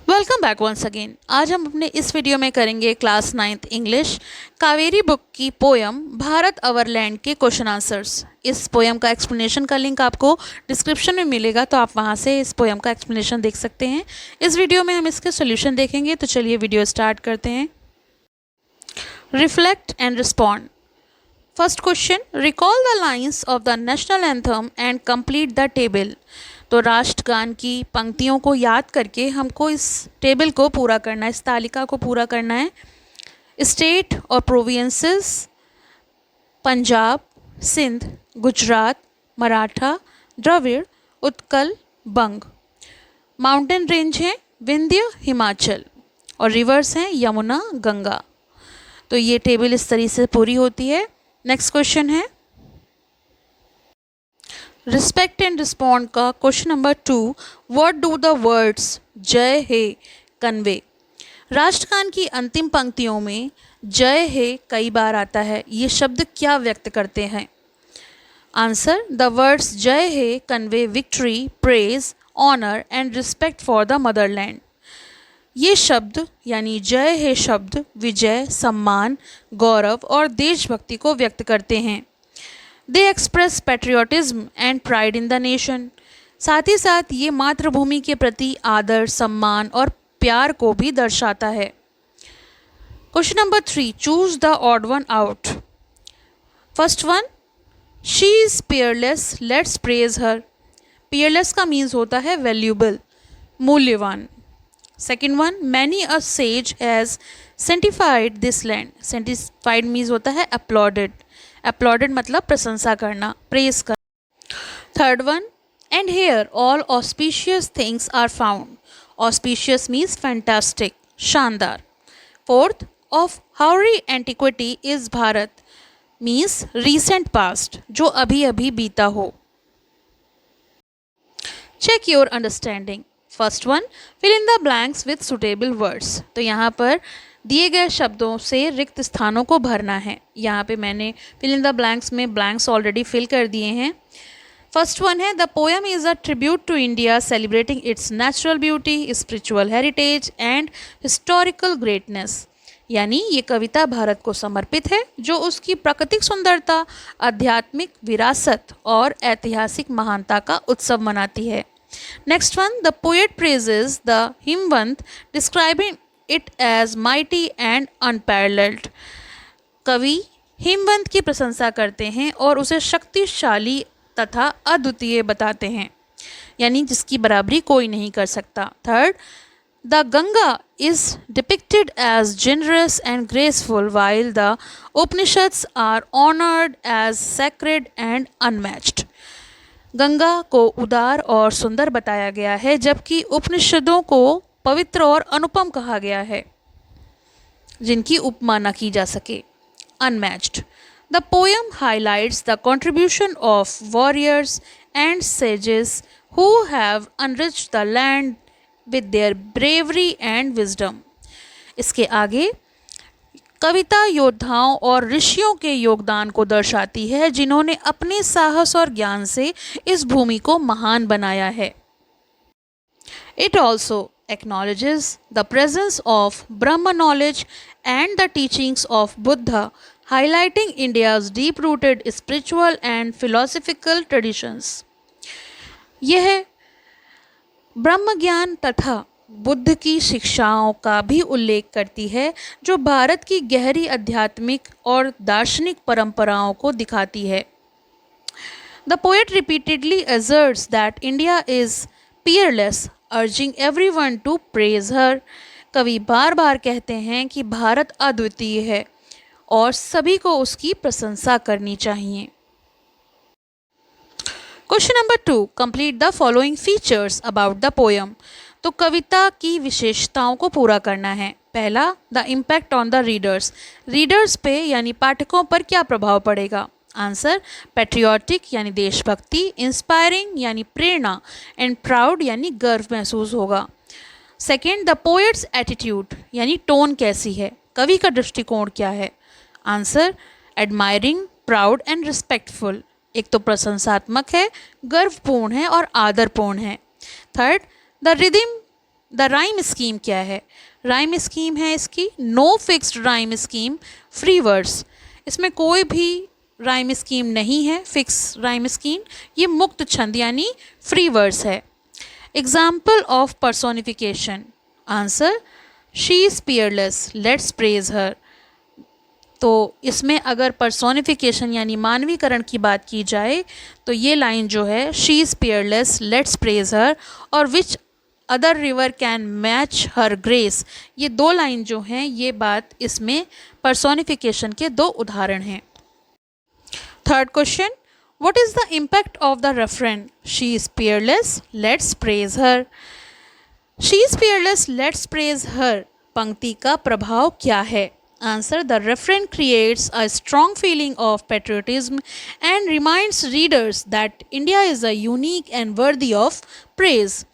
Welcome back once again. आज हम अपने इस वीडियो में करेंगे class 9th English Kaveri book की पोयम भारत अवर लैंड के क्वेश्चन आंसर्स। इस पोयम का एक्सप्लेनेशन का लिंक आपको डिस्क्रिप्शन में मिलेगा, तो आप वहां से इस पोयम का एक्सप्लेनेशन देख सकते हैं। इस वीडियो में हम इसके सोल्यूशन देखेंगे, तो चलिए वीडियो स्टार्ट करते हैं। Reflect and respond. First question, recall the lines of the national anthem and complete the table. तो राष्ट्रगान की पंक्तियों को याद करके हमको इस टेबल को पूरा करना है, इस तालिका को पूरा करना है। स्टेट और प्रोविंसेस: पंजाब, सिंध, गुजरात, मराठा, द्रविड़, उत्कल, बंग। माउंटेन रेंज हैं विंध्य, हिमाचल, और रिवर्स हैं यमुना, गंगा। तो ये टेबल इस तरीके से पूरी होती है। नेक्स्ट क्वेश्चन है रिस्पेक्ट एंड रिस्पॉन्ड का question number 2, what do the words जय हे कन्वे। राष्ट्रगान की अंतिम पंक्तियों में जय हे कई बार आता है, ये शब्द क्या व्यक्त करते हैं? आंसर, द वर्ड्स जय हे convey victory, praise, honour and respect for the motherland. ये शब्द यानी जय हे शब्द विजय, सम्मान, गौरव और देशभक्ति को व्यक्त करते हैं। They express patriotism and pride in the nation. साथ ही साथ ये मातृभूमि के प्रति आदर, सम्मान और प्यार को भी दर्शाता है। Question number 3, choose the odd one out. First one, she is peerless, let's praise her. Peerless का मीन्स होता है वैल्यूबल, मूल्यवान। Second one, many a sage has sanctified this land. Sanctified means होता है अपलॉडेड। अपलॉडेड मतलब प्रशंसा करना, praise करना। Third one, and here all auspicious things are found. Auspicious means fantastic, शानदार। Fourth, of hoary antiquity is Bharat means recent past, जो अभी अभी बीता हो। Check your understanding. First one, fill in the blanks with suitable words. तो यहाँ पर दिए गए शब्दों से रिक्त स्थानों को भरना है। यहाँ पे मैंने फिल इन द ब्लैंक्स में ब्लैंक्स ऑलरेडी फिल कर दिए हैं। फर्स्ट वन है, the poem is a tribute to India celebrating its natural beauty, spiritual heritage and historical greatness. यानी ये कविता भारत को समर्पित है, जो उसकी प्राकृतिक सुंदरता, आध्यात्मिक विरासत और ऐतिहासिक महानता का उत्सव मनाती है। Next one, the poet praises the Himvant describing it as mighty and unparalleled. कवि हिमवंत की प्रशंसा करते हैं और उसे शक्तिशाली तथा अद्वितीय बताते हैं, यानी जिसकी बराबरी कोई नहीं कर सकता। Third, the Ganga is depicted as generous and graceful while the Upanishads are honoured as sacred and unmatched. Ganga को उदार और सुंदर बताया गया है, जबकि उपनिषदों को पवित्र और अनुपम कहा गया है, जिनकी उपमा न की जा सके, unmatched. The poem highlights the contribution of warriors and sages who have enriched the land with their bravery and wisdom. इसके आगे कविता योद्धाओं और ऋषियों के योगदान को दर्शाती है, जिन्होंने अपने साहस और ज्ञान से इस भूमि को महान बनाया है। It also acknowledges the presence of Brahma knowledge and the teachings of Buddha, highlighting India's deep-rooted spiritual and philosophical traditions. यह ब्रह्म ज्ञान तथा बुद्ध की शिक्षाओं का भी उल्लेख करती है, जो भारत की गहरी आध्यात्मिक और दार्शनिक परंपराओं को दिखाती है। The poet repeatedly asserts that India is peerless, urging everyone to praise her. कवि बार बार कहते हैं कि भारत अद्वितीय है और सभी को उसकी प्रशंसा करनी चाहिए। Question number 2, complete the following features about the poem. तो कविता की विशेषताओं को पूरा करना है। पहला, the impact on the readers. Readers पे यानी पाठकों पर क्या प्रभाव पड़ेगा? आंसर, पैट्रियोटिक यानी देशभक्ति, इंस्पायरिंग यानी प्रेरणा, एंड प्राउड यानी गर्व महसूस होगा। सेकेंड, द पोएट्स एटीट्यूड यानी टोन कैसी है, कवि का दृष्टिकोण क्या है? Answer, admiring, proud and respectful. एक तो प्रशंसात्मक है, गर्वपूर्ण है और आदरपूर्ण है। Third, the rhythm the rhyme scheme क्या है? राइम स्कीम है इसकी no fixed rhyme scheme, free words. इसमें कोई भी राइम स्कीम नहीं है, फिक्स राइम स्कीम, ये मुक्त छंद यानी फ्री वर्ड्स है। Example of personification, answer she is peerless, let's praise her. तो इसमें अगर पर्सोनिफिकेशन यानी मानवीकरण की बात की जाए तो ये लाइन जो है she is peerless, let's praise her, और which other river can match her grace, ये दो लाइन जो हैं ये बात इसमें पर्सोनिफिकेशन के दो उदाहरण हैं। Third question, what is the impact of the refrain she is peerless, let's praise her. She is peerless, let's praise her पंक्ति का प्रभाव क्या है? Answer the refrain creates a strong feeling of patriotism and reminds readers that India is a unique and worthy of praise.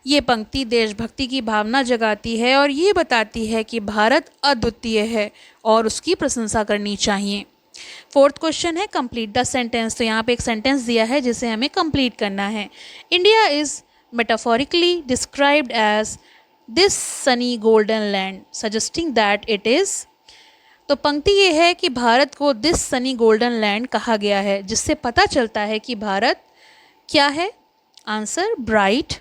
ये पंक्ति देशभक्ति की भावना जगाती है और ये बताती है कि भारत अद्वितीय है और उसकी प्रशंसा करनी चाहिए। फोर्थ क्वेश्चन है कंप्लीट द सेंटेंस। तो यहाँ पे एक सेंटेंस दिया है जिसे हमें कंप्लीट करना है। India is metaphorically described as this sunny golden land, suggesting that it is. तो पंक्ति ये है कि भारत को दिस सनी गोल्डन लैंड कहा गया है, जिससे पता चलता है कि भारत क्या है? Answer bright,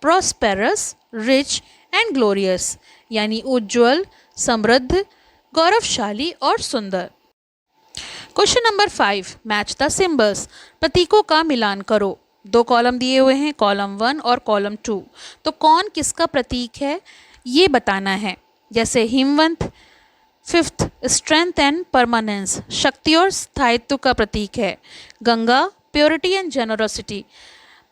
prosperous, rich and glorious, यानी उज्ज्वल, समृद्ध, गौरवशाली और सुंदर। Question number 5, match the symbols, प्रतीकों का मिलान करो। दो कॉलम दिए हुए हैं, कॉलम 1 और कॉलम 2। तो कौन किसका प्रतीक है ये बताना है। जैसे हिमवंत, फिफ्थ स्ट्रेंथ एंड परमानेंस, शक्ति और स्थायित्व का प्रतीक है। गंगा, प्योरिटी एंड जेनरोसिटी,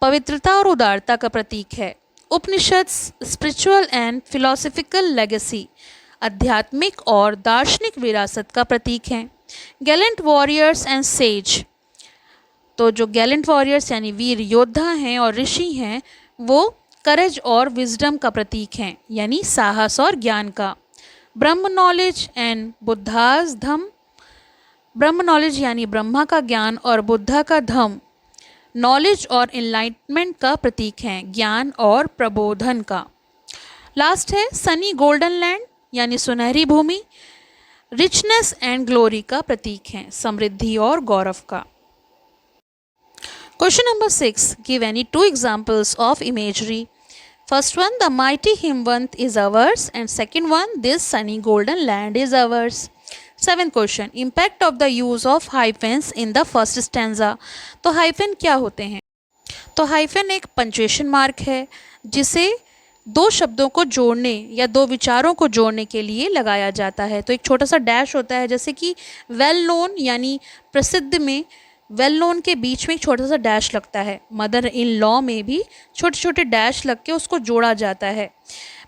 पवित्रता और उदारता का प्रतीक है। उपनिषद, स्पिरिचुअल एंड फिलोसफिकल लेगेसी, आध्यात्मिक और दार्शनिक विरासत का प्रतीक है। गैलेंट वॉरियर्स एंड सेज, तो जो गैलेंट वॉरियर्स यानी वीर योद्धा हैं और ऋषि हैं वो करेज और विजडम का प्रतीक हैं, यानी साहस और ज्ञान का। ब्रह्म नॉलेज एंड बुद्धाज धम, ब्रह्म नॉलेज यानी ब्रह्मा का ज्ञान और बुद्धा का धम नॉलेज और इनलाइटमेंट का प्रतीक हैं, ज्ञान और प्रबोधन का। लास्ट है सनी गोल्डन लैंड यानी सुनहरी भूमि, रिचनेस एंड ग्लोरी का प्रतीक हैं, समृद्धि और गौरव का। Question number 6, give any 2 examples of imagery. First one, the mighty Himvant is ours, and second one, this sunny golden land is ours. Seventh question, impact of the use of hyphens in the first stanza. तो hyphen क्या होते हैं? तो hyphen एक punctuation mark है जिसे दो शब्दों को जोड़ने या दो विचारों को जोड़ने के लिए लगाया जाता है। तो एक छोटा सा डैश होता है, जैसे कि वेल नोन यानी प्रसिद्ध में वेल नोन के बीच में एक छोटा सा डैश लगता है। मदर इन लॉ में भी छोटे छोटे डैश लग के उसको जोड़ा जाता है।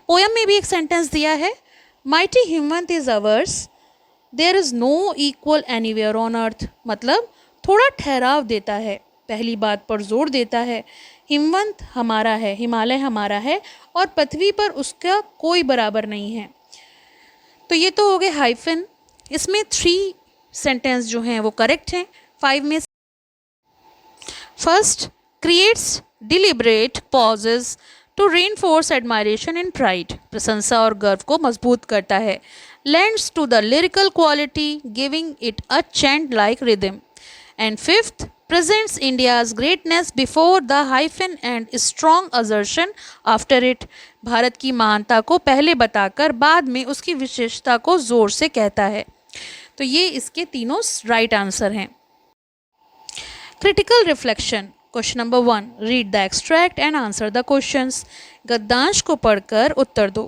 पोयम में भी एक सेंटेंस दिया है, mighty Himvant is ours, there is no equal anywhere on earth, मतलब थोड़ा ठहराव देता है, पहली बात पर जोर देता है। हिमवंत हमारा है, हिमालय हमारा है और पृथ्वी पर उसका कोई बराबर नहीं है। तो ये तो हो गए हाइफन। इसमें 3 सेंटेंस जो हैं वो करेक्ट हैं। 5 में first, creates deliberate pauses to reinforce admiration and pride, प्रशंसा और गर्व को मजबूत करता है। lends to the lyrical quality, giving it a chant like rhythm. And fifth, presents India's greatness before the hyphen and strong assertion after it, Bharat की महानता को पहले बताकर बाद में उसकी विशेषता को जोर से कहता है। तो ये इसके तीनों राइट आंसर हैं। Critical reflection, question number 1, read the extract and answer the questions, गद्यांश को पढ़कर उत्तर दो।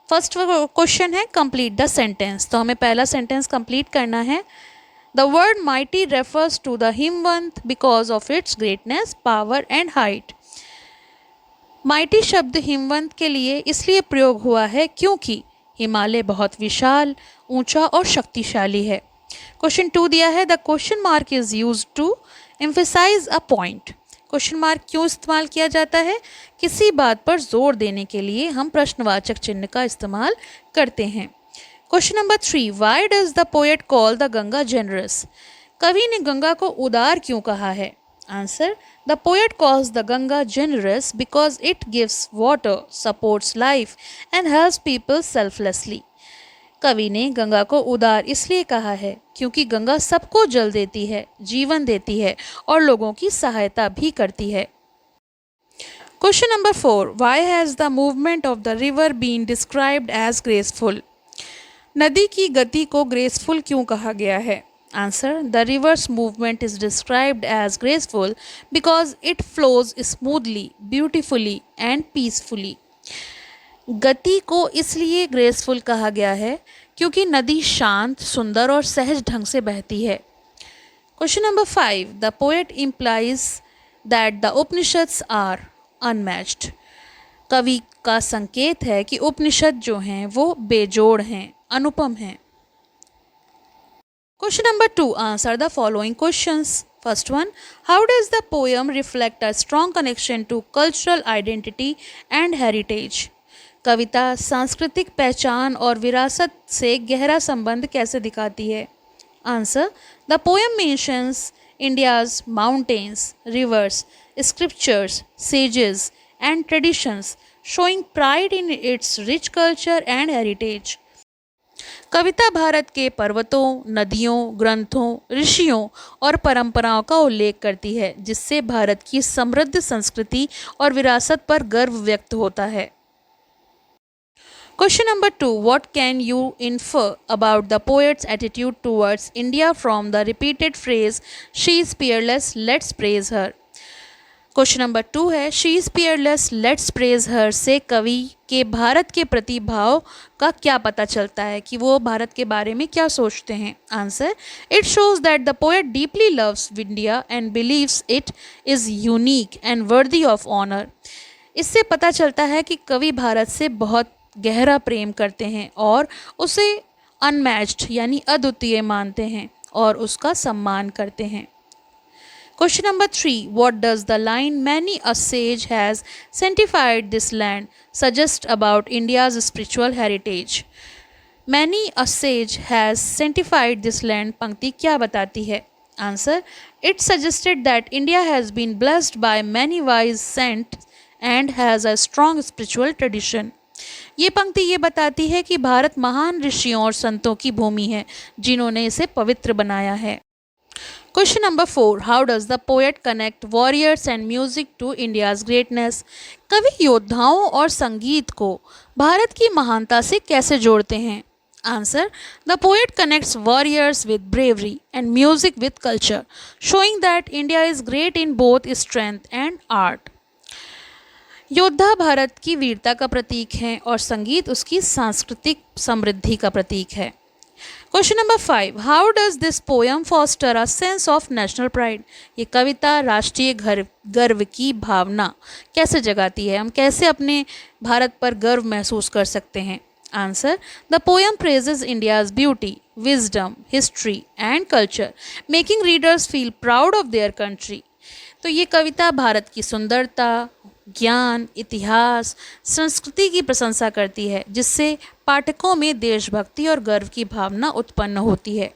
फर्स्ट क्वेश्चन है कंप्लीट द सेंटेंस, तो हमें पहला सेंटेंस कंप्लीट करना है। The word mighty refers to the Himvant because of its greatness, power and height. Mighty शब्द हिमवंत के लिए इसलिए प्रयोग हुआ है क्योंकि हिमालय बहुत विशाल, ऊंचा और शक्तिशाली है। क्वेश्चन 2 दिया है, the question mark is used to emphasize a point. Question mark क्यों इस्तेमाल किया जाता है? किसी बात पर जोर देने के लिए हम प्रश्नवाचक चिन्ह का इस्तेमाल करते हैं। Question number 3, why does the poet call the Ganga generous? कवि ने गंगा को उदार क्यों कहा है? Answer, The poet calls the Ganga generous because it gives water, supports life, and helps people selflessly. कवि ने गंगा को उदार इसलिए कहा है क्योंकि गंगा सबको जल देती है, जीवन देती है और लोगों की सहायता भी करती है। Question number 4. Why has the movement of the river been described as graceful? नदी की गति को ग्रेसफुल क्यों कहा गया है? Answer, the reverse movement is described as graceful because it flows smoothly, beautifully and peacefully. गति को इसलिए ग्रेसफुल कहा गया है क्योंकि नदी शांत, सुंदर और सहज ढंग से बहती है। Question number 5. The poet implies that the Upanishads are unmatched. कवि का संकेत है कि उपनिषद जो हैं वो बेजोड़ हैं, अनुपम हैं। Question number 2. Answer the following questions. First one, how does the poem reflect a strong connection to cultural identity and heritage? कविता सांस्कृतिक पहचान और विरासत से गहरा संबंध कैसे दिखाती है? Answer, the poem mentions India's mountains, rivers, scriptures, sages and traditions, showing pride in its rich culture and heritage. कविता भारत के पर्वतों, नदियों, ग्रंथों, ऋषियों और परंपराओं का उल्लेख करती है जिससे भारत की समृद्ध संस्कृति और विरासत पर गर्व व्यक्त होता है। Question number 2. What can you infer about the poet's attitude towards India from the repeated phrase "She is peerless, let's praise her"? Question number 2 है, she is peerless, let's praise her से कवि के भारत के प्रति भाव का क्या पता चलता है कि वो भारत के बारे में क्या सोचते हैं? Answer, it shows that the poet deeply loves India and believes it is unique and worthy of honour. इससे पता चलता है कि कवि भारत से बहुत गहरा प्रेम करते हैं और उसे अनमैच्ड यानी अद्वितीय मानते हैं और उसका सम्मान करते हैं। Question number 3. What does the line "Many a sage has sanctified this land" suggest about India's spiritual heritage? Many a sage has sanctified this land पंक्ति क्या बताती है? Answer, it suggested that India has been blessed by many wise saints and has a strong spiritual tradition. ये पंक्ति ये बताती है कि भारत महान ऋषियों और संतों की भूमि है जिन्होंने इसे पवित्र बनाया है। Question number 4. How does the poet connect warriors and music to India's greatness? कवि योद्धाओं और संगीत को भारत की महानता से कैसे जोड़ते हैं? Answer, the poet connects warriors with bravery and music with culture, showing that India is great in both strength and art. योद्धा भारत की वीरता का प्रतीक हैं और संगीत उसकी सांस्कृतिक समृद्धि का प्रतीक है। Question number 5. How does this poem foster a sense of national pride? ये कविता राष्ट्रीय गर्व की भावना कैसे जगाती है? हम कैसे अपने भारत पर गर्व महसूस कर सकते हैं? Answer, the poem praises India's beauty, wisdom, history and culture, making readers feel proud of their country. तो ये कविता भारत की सुंदरता, ज्ञान, इतिहास, संस्कृति की प्रशंसा करती है जिससे पाठकों में देशभक्ति और गर्व की भावना उत्पन्न होती है।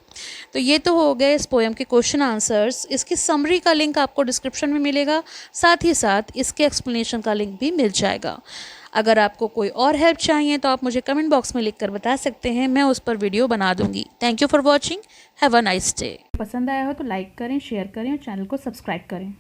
तो ये तो हो गए इस पोएम के क्वेश्चन आंसर्स। इसकी समरी का लिंक आपको डिस्क्रिप्शन में मिलेगा, साथ ही साथ इसके एक्सप्लेनेशन का लिंक भी मिल जाएगा। अगर आपको कोई और हेल्प चाहिए तो आप मुझे कमेंट बॉक्स में लिख कर बता सकते हैं, मैं उस पर वीडियो बना दूंगी। Thank you for watching, have a nice day. पसंद आया हो तो लाइक करें, शेयर करें और चैनल को सब्सक्राइब करें।